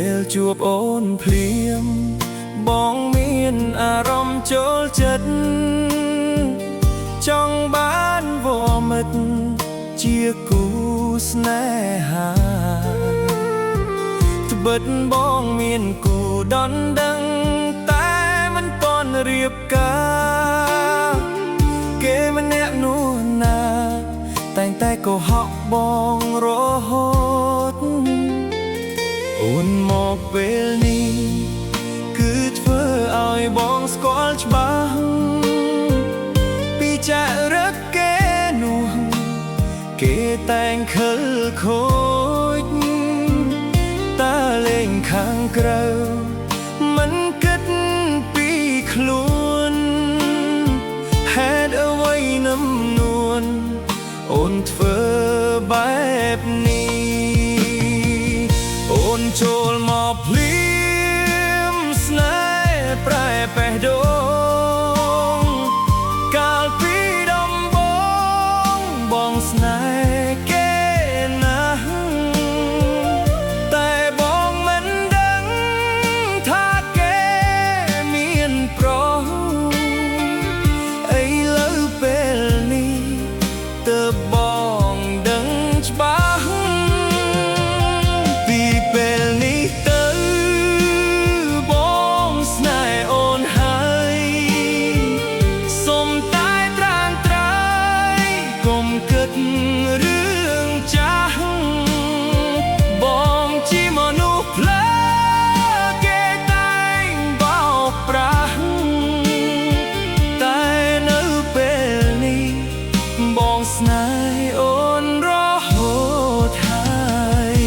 ពេលជួបអូនភ្លាមបងមានអារម្មណ៍ចូលចិត្តចង់បានវមិត្តជាគូស្នេហាត្បិតបងមានគូដនដឹងតែមិនទាន់រៀបការគេម្នាក់នោះណាតែងតែកុហកបងរហូតអូនមកពេលនេះគឺធ្វើឲ្យបងស្គាល់ច្បាស់ពីចារឹកគេនោះគេតែងខិលខូចតាលេងខាងក្រៅមិនគិតពីខ្លួនហេតុអ្វីនឹមនួនអូនធ្វើបែបនេះអូនចូលមកភ្លាមស្នេហ៍ប្រែបេះដូងកាលពីដំបូងបងស្នេហ៍គេណាស់តែបងមិនដឹងថាគេមានប្រុសឥឡូវពេលនេះទើបបងដឹងច្បាស់ពីពេលនេះទៅបងស្នេហ៍អូនហើយសុំតែត្រាំត្រៃកុំគិតរឿងចាស់បងជាមនុស្សភ្លើគេតែងបោកប្រាស់តែនៅពេលនេះបងស្នេហ៍អូនរហូតហើយ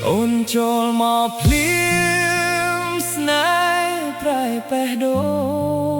អូនចូលមកភ្លាមស្នេហ៍ប្រែបេះដូង